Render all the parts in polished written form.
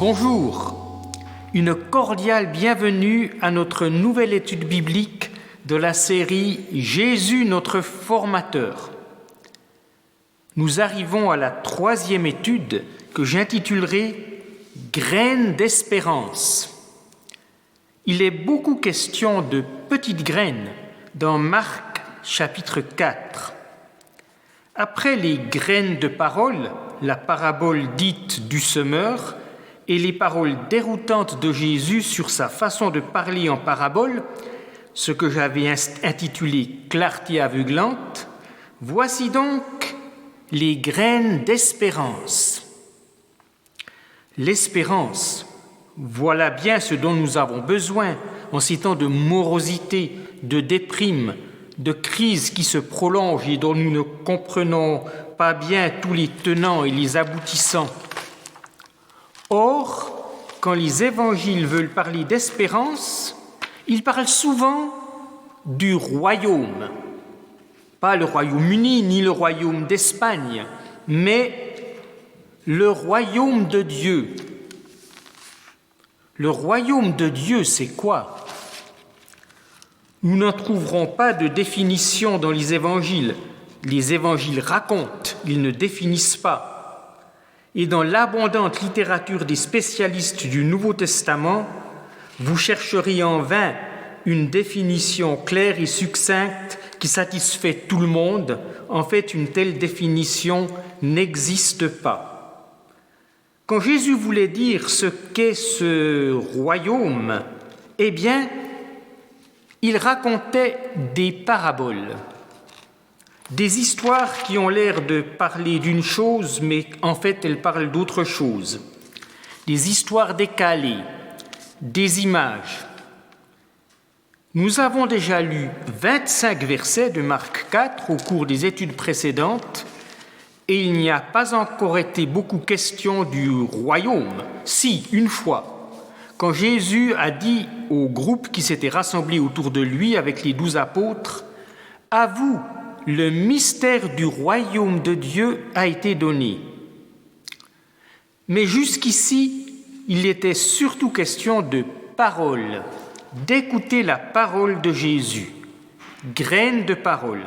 Bonjour, une cordiale bienvenue à notre nouvelle étude biblique de la série Jésus notre formateur. Nous arrivons à la troisième étude que j'intitulerai Graines d'espérance. Il est beaucoup question de petites graines dans Marc chapitre 4. Après les graines de parole, la parabole dite du semeur, et les paroles déroutantes de Jésus sur sa façon de parler en parabole, ce que j'avais intitulé « Clarté aveuglante », voici donc les graines d'espérance. L'espérance, voilà bien ce dont nous avons besoin en ces temps de morosité, de déprime, de crise qui se prolonge et dont nous ne comprenons pas bien tous les tenants et les aboutissants. Or, quand les évangiles veulent parler d'espérance, ils parlent souvent du royaume. Pas le Royaume-Uni ni le royaume d'Espagne, mais le royaume de Dieu. Le royaume de Dieu, c'est quoi? Nous n'en trouverons pas de définition dans les évangiles. Les évangiles racontent, ils ne définissent pas. Et dans l'abondante littérature des spécialistes du Nouveau Testament, vous chercherez en vain une définition claire et succincte qui satisfait tout le monde. En fait, une telle définition n'existe pas. Quand Jésus voulait dire ce qu'est ce royaume, eh bien, il racontait des paraboles. Des histoires qui ont l'air de parler d'une chose, mais en fait, elles parlent d'autre chose. Des histoires décalées, des images. Nous avons déjà lu 25 versets de Marc 4 au cours des études précédentes, et il n'y a pas encore été beaucoup question du royaume. Si, une fois, quand Jésus a dit au groupe qui s'était rassemblé autour de lui avec les 12 apôtres, « À vous, le mystère du royaume de Dieu a été donné. » Mais jusqu'ici, il était surtout question de parole, d'écouter la parole de Jésus, graines de parole.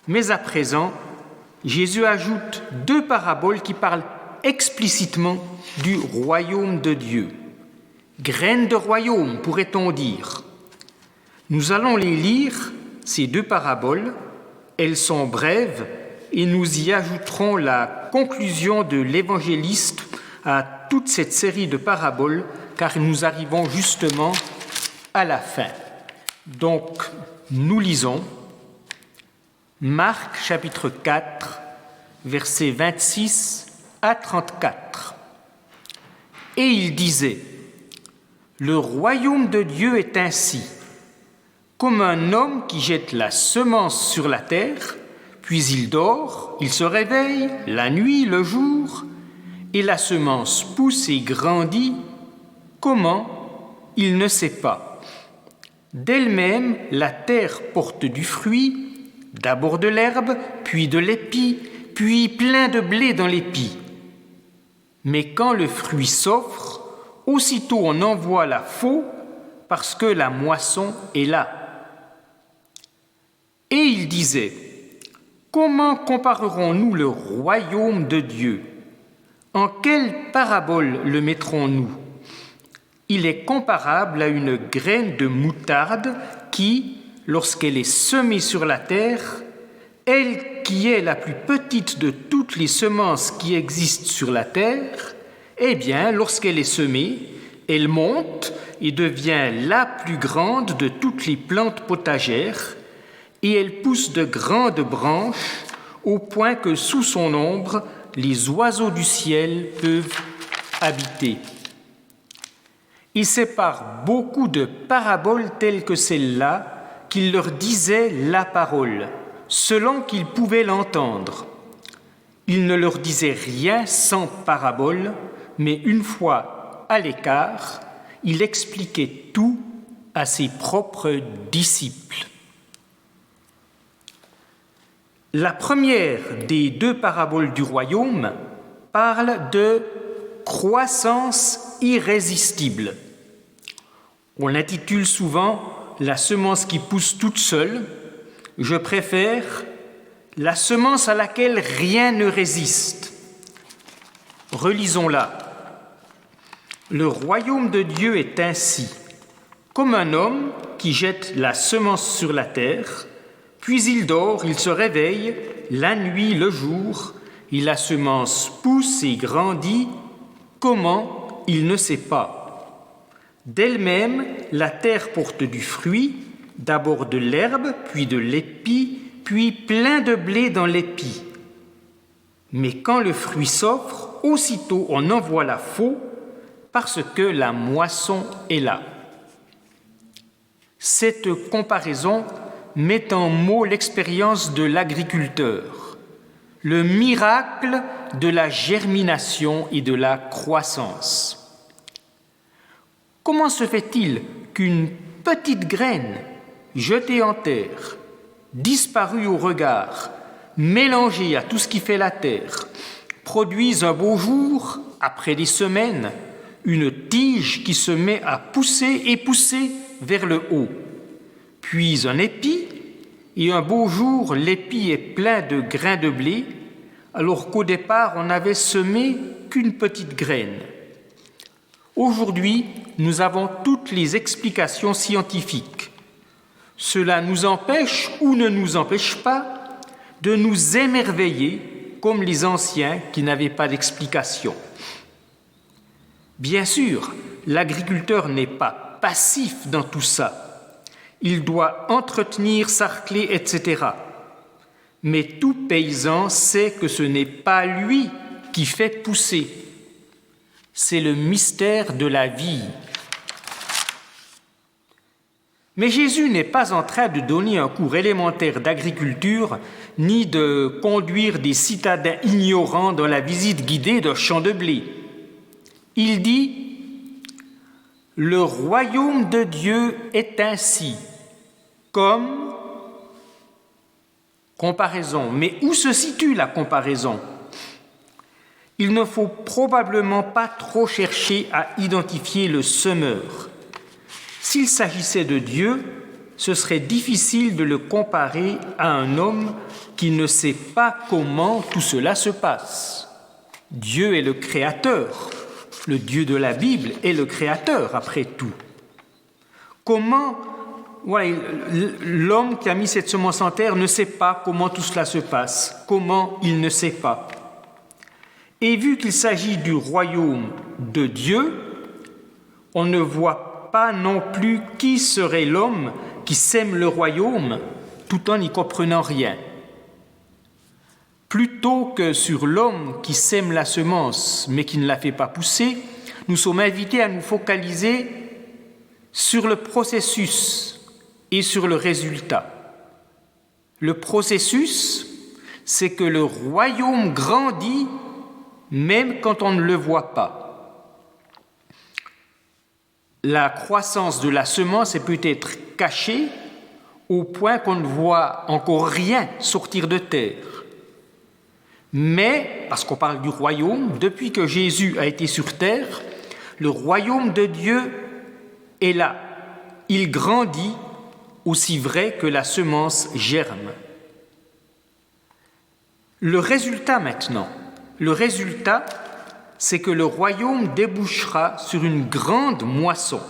Mais à présent, Jésus ajoute 2 paraboles qui parlent explicitement du royaume de Dieu. Graines de royaume, pourrait-on dire. Nous allons les lire, ces 2 paraboles. Elles sont brèves et nous y ajouterons la conclusion de l'évangéliste à toute cette série de paraboles, car nous arrivons justement à la fin. Donc, nous lisons Marc chapitre 4, versets 26 à 34. Et il disait, « Le royaume de Dieu est ainsi, comme un homme qui jette la semence sur la terre, puis il dort, il se réveille, la nuit, le jour, et la semence pousse et grandit. Comment? Il ne sait pas. D'elle-même, la terre porte du fruit, d'abord de l'herbe, puis de l'épi, puis plein de blé dans l'épi. Mais quand le fruit s'offre, aussitôt on envoie la faux, parce que la moisson est là. » Et il disait, « Comment comparerons-nous le royaume de Dieu? En quelle parabole le mettrons-nous? Il est comparable à une graine de moutarde qui, lorsqu'elle est semée sur la terre, elle qui est la plus petite de toutes les semences qui existent sur la terre, eh bien, lorsqu'elle est semée, elle monte et devient la plus grande de toutes les plantes potagères, et elle pousse de grandes branches au point que sous son ombre, les oiseaux du ciel peuvent habiter. » Et c'est par beaucoup de paraboles telles que celle-là qu'il leur disait la parole, selon qu'ils pouvaient l'entendre. Il ne leur disait rien sans parabole, mais une fois à l'écart, il expliquait tout à ses propres disciples. La première des 2 paraboles du royaume parle de croissance irrésistible. On l'intitule souvent la semence qui pousse toute seule. Je préfère la semence à laquelle rien ne résiste. Relisons-la. Le royaume de Dieu est ainsi, comme un homme qui jette la semence sur la terre, puis il dort, il se réveille, la nuit, le jour, et la semence pousse et grandit. Comment? Il ne sait pas. D'elle-même, la terre porte du fruit, d'abord de l'herbe, puis de l'épi, puis plein de blé dans l'épi. Mais quand le fruit s'offre, aussitôt on envoie la faux, parce que la moisson est là. Cette comparaison met en mots l'expérience de l'agriculteur, le miracle de la germination et de la croissance. Comment se fait-il qu'une petite graine jetée en terre, disparue au regard, mélangée à tout ce qui fait la terre, produise un beau jour, après des semaines, une tige qui se met à pousser et pousser vers le haut, puis un épi, et un beau jour, l'épi est plein de grains de blé, alors qu'au départ, on n'avait semé qu'une petite graine. Aujourd'hui, nous avons toutes les explications scientifiques. Cela nous empêche ou ne nous empêche pas de nous émerveiller comme les anciens qui n'avaient pas d'explication. Bien sûr, l'agriculteur n'est pas passif dans tout ça. Il doit entretenir, sarcler, etc. Mais tout paysan sait que ce n'est pas lui qui fait pousser. C'est le mystère de la vie. Mais Jésus n'est pas en train de donner un cours élémentaire d'agriculture, ni de conduire des citadins ignorants dans la visite guidée d'un champ de blé. Il dit « Le royaume de Dieu est ainsi ». Comme comparaison. Mais où se situe la comparaison? Il ne faut probablement pas trop chercher à identifier le semeur. S'il s'agissait de Dieu, ce serait difficile de le comparer à un homme qui ne sait pas comment tout cela se passe. Dieu est le Créateur. Le Dieu de la Bible est le Créateur, après tout. Comment l'homme qui a mis cette semence en terre ne sait pas comment tout cela se passe. Comment il ne sait pas. Et vu qu'il s'agit du royaume de Dieu, on ne voit pas non plus qui serait l'homme qui sème le royaume tout en n'y comprenant rien. Plutôt que sur l'homme qui sème la semence mais qui ne la fait pas pousser, nous sommes invités à nous focaliser sur le processus et sur le résultat. Le processus, c'est que le royaume grandit même quand on ne le voit pas. La croissance de la semence est peut-être cachée au point qu'on ne voit encore rien sortir de terre. Mais, parce qu'on parle du royaume, depuis que Jésus a été sur terre, le royaume de Dieu est là. Il grandit aussi vrai que la semence germe. Le résultat maintenant, c'est que le royaume débouchera sur une grande moisson.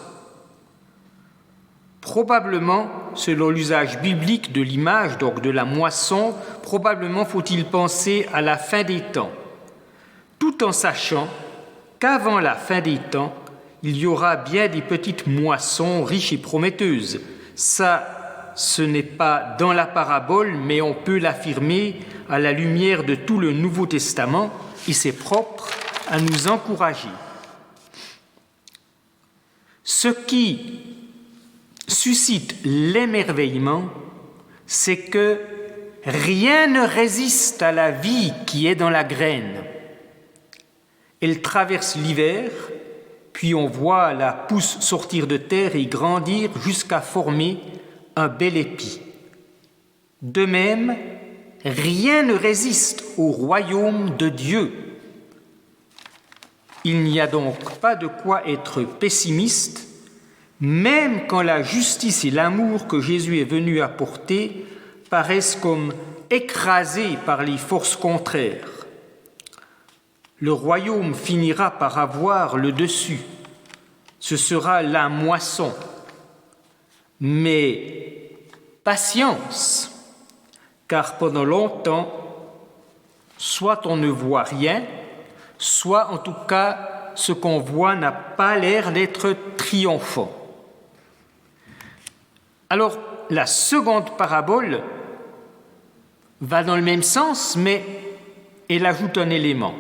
Probablement, selon l'usage biblique de l'image, donc de la moisson, probablement faut-il penser à la fin des temps, tout en sachant qu'avant la fin des temps, il y aura bien des petites moissons riches et prometteuses. Ça, ce n'est pas dans la parabole, mais on peut l'affirmer à la lumière de tout le Nouveau Testament, et c'est propre à nous encourager. Ce qui suscite l'émerveillement, c'est que rien ne résiste à la vie qui est dans la graine. Elle traverse l'hiver, puis on voit la pousse sortir de terre et grandir jusqu'à former un bel épi. De même, rien ne résiste au royaume de Dieu. Il n'y a donc pas de quoi être pessimiste, même quand la justice et l'amour que Jésus est venu apporter paraissent comme écrasés par les forces contraires. Le royaume finira par avoir le dessus. Ce sera la moisson. Mais patience, car pendant longtemps, soit on ne voit rien, soit en tout cas, ce qu'on voit n'a pas l'air d'être triomphant. Alors, la seconde parabole va dans le même sens, mais elle ajoute un élément.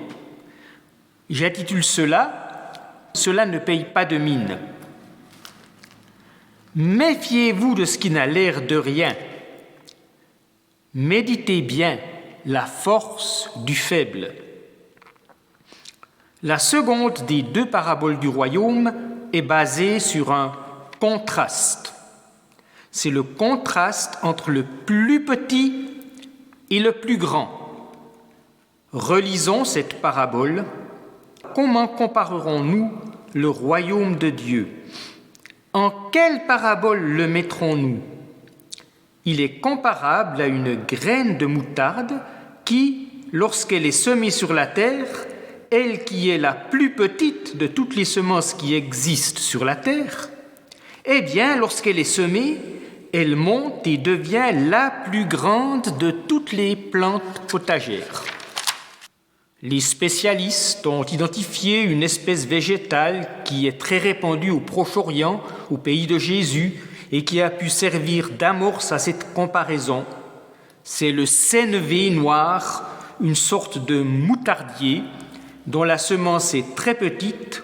J'intitule cela « Cela ne paye pas de mine ». Méfiez-vous de ce qui n'a l'air de rien. Méditez bien la force du faible. La seconde des deux paraboles du royaume est basée sur un contraste. C'est le contraste entre le plus petit et le plus grand. Relisons cette parabole. Comment comparerons-nous le royaume de Dieu ? En quelle parabole le mettrons-nous ? Il est comparable à une graine de moutarde qui, lorsqu'elle est semée sur la terre, elle qui est la plus petite de toutes les semences qui existent sur la terre, eh bien, lorsqu'elle est semée, elle monte et devient la plus grande de toutes les plantes potagères. Les spécialistes ont identifié une espèce végétale qui est très répandue au Proche-Orient, au pays de Jésus, et qui a pu servir d'amorce à cette comparaison. C'est le sénévé noir, une sorte de moutardier dont la semence est très petite,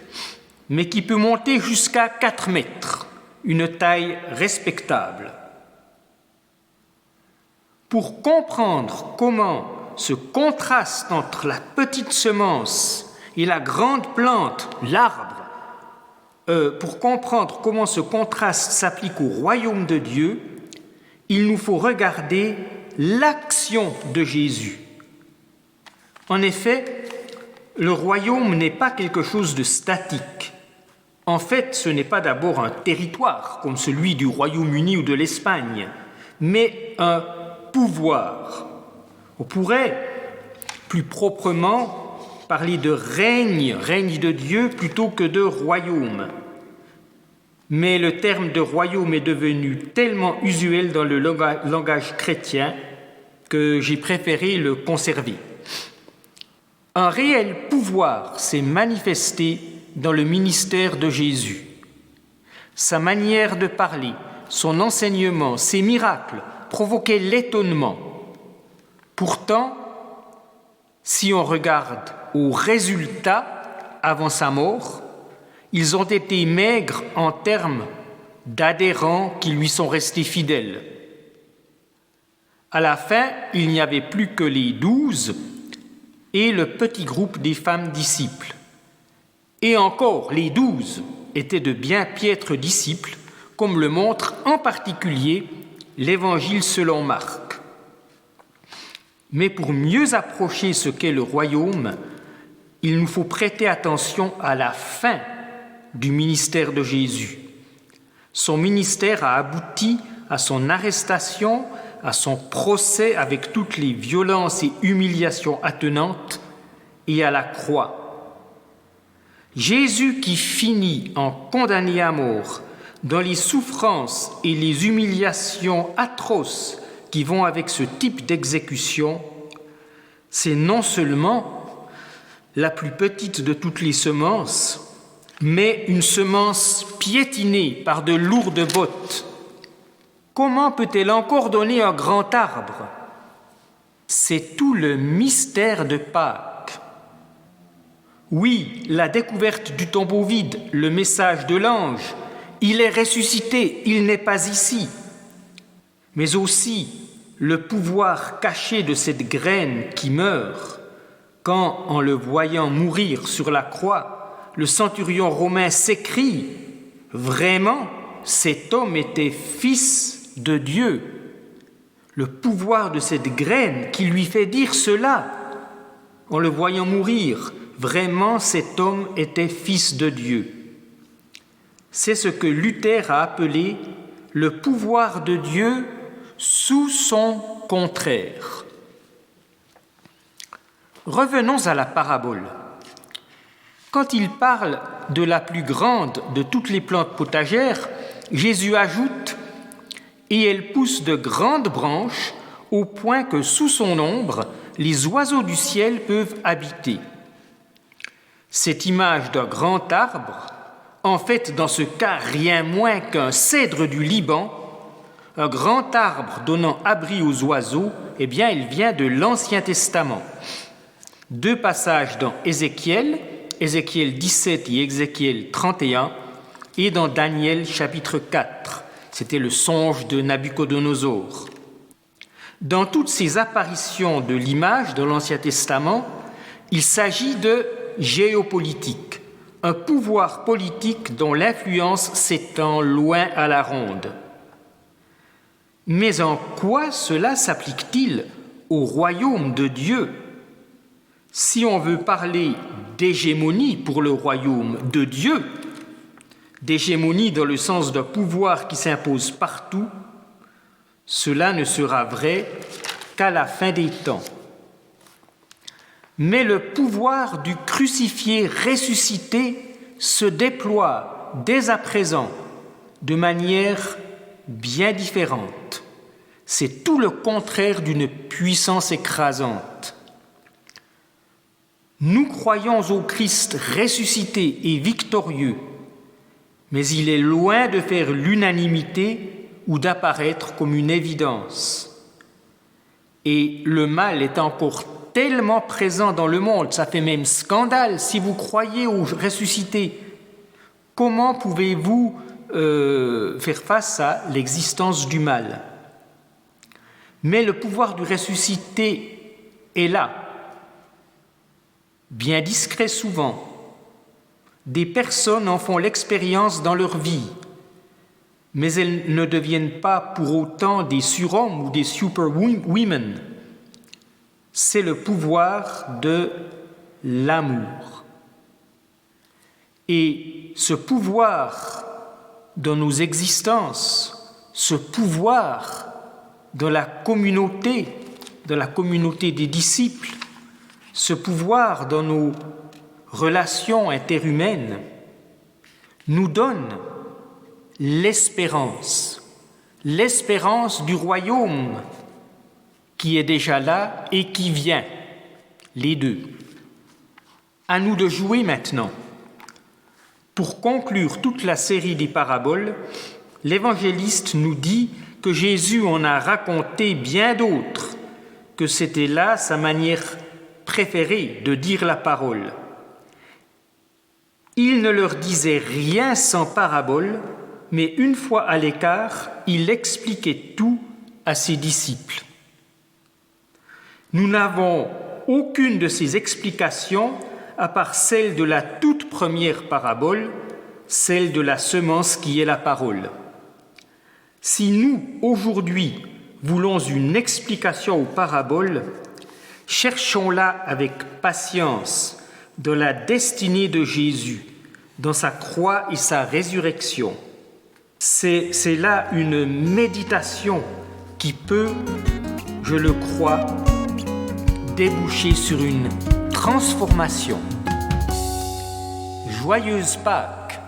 mais qui peut monter jusqu'à 4 mètres, une taille respectable. Pour comprendre comment ce contraste entre la petite semence et la grande plante, l'arbre, pour comprendre comment ce contraste s'applique au royaume de Dieu, il nous faut regarder l'action de Jésus. En effet, le royaume n'est pas quelque chose de statique. En fait, ce n'est pas d'abord un territoire comme celui du Royaume-Uni ou de l'Espagne, mais un pouvoir. On pourrait plus proprement parler de règne de Dieu plutôt que de royaume. Mais le terme de royaume est devenu tellement usuel dans le langage chrétien que j'ai préféré le conserver. Un réel pouvoir s'est manifesté dans le ministère de Jésus. Sa manière de parler, son enseignement, ses miracles provoquaient l'étonnement. Pourtant, si on regarde aux résultats avant sa mort, ils ont été maigres en termes d'adhérents qui lui sont restés fidèles. À la fin, il n'y avait plus que les 12 et le petit groupe des femmes disciples. Et encore, les 12 étaient de bien piètres disciples, comme le montre en particulier l'Évangile selon Marc. Mais pour mieux approcher ce qu'est le royaume, il nous faut prêter attention à la fin du ministère de Jésus. Son ministère a abouti à son arrestation, à son procès avec toutes les violences et humiliations attenantes, et à la croix. Jésus qui finit en condamné à mort dans les souffrances et les humiliations atroces qui vont avec ce type d'exécution, c'est non seulement la plus petite de toutes les semences, mais une semence piétinée par de lourdes bottes. Comment peut-elle encore donner un grand arbre ? C'est tout le mystère de Pâques. Oui, la découverte du tombeau vide, le message de l'ange, il est ressuscité, il n'est pas ici. Mais aussi le pouvoir caché de cette graine qui meurt, quand, en le voyant mourir sur la croix, le centurion romain s'écrie « Vraiment, cet homme était fils de Dieu ». Le pouvoir de cette graine qui lui fait dire cela, en le voyant mourir, vraiment cet homme était fils de Dieu. C'est ce que Luther a appelé le pouvoir de Dieu sous son contraire. Revenons à la parabole. Quand il parle de la plus grande de toutes les plantes potagères, Jésus ajoute « Et elle pousse de grandes branches au point que sous son ombre, les oiseaux du ciel peuvent habiter. » Cette image d'un grand arbre, en fait dans ce cas rien moins qu'un cèdre du Liban, un grand arbre donnant abri aux oiseaux, eh bien, il vient de l'Ancien Testament. 2 passages dans Ézéchiel 17 et Ézéchiel 31, et dans Daniel chapitre 4. C'était le songe de Nabuchodonosor. Dans toutes ces apparitions de l'image dans l'Ancien Testament, il s'agit de géopolitique, un pouvoir politique dont l'influence s'étend loin à la ronde. Mais en quoi cela s'applique-t-il au royaume de Dieu ? Si on veut parler d'hégémonie pour le royaume de Dieu, d'hégémonie dans le sens d'un pouvoir qui s'impose partout, cela ne sera vrai qu'à la fin des temps. Mais le pouvoir du crucifié ressuscité se déploie dès à présent de manière bien différente. C'est tout le contraire d'une puissance écrasante. Nous croyons au Christ ressuscité et victorieux, mais il est loin de faire l'unanimité ou d'apparaître comme une évidence. Et le mal est encore tellement présent dans le monde, ça fait même scandale. Si vous croyez au ressuscité, comment pouvez-vous faire face à l'existence du mal ? Mais le pouvoir du ressuscité est là, bien discret souvent. Des personnes en font l'expérience dans leur vie, mais elles ne deviennent pas pour autant des surhommes ou des superwomen. C'est le pouvoir de l'amour. Et ce pouvoir dans nos existences, ce pouvoir dans la communauté des disciples, ce pouvoir dans nos relations interhumaines, nous donne l'espérance du royaume qui est déjà là et qui vient, les deux. À nous de jouer maintenant. Pour conclure toute la série des paraboles, l'évangéliste nous dit que Jésus en a raconté bien d'autres, que c'était là sa manière préférée de dire la parole. Il ne leur disait rien sans parabole, mais une fois à l'écart, il expliquait tout à ses disciples. Nous n'avons aucune de ces explications à part celle de la toute première parabole, celle de la semence qui est la parole. Si nous, aujourd'hui, voulons une explication aux paraboles, cherchons-la avec patience dans la destinée de Jésus, dans sa croix et sa résurrection. C'est là une méditation qui peut, je le crois, déboucher sur une transformation. Joyeuse Pâques!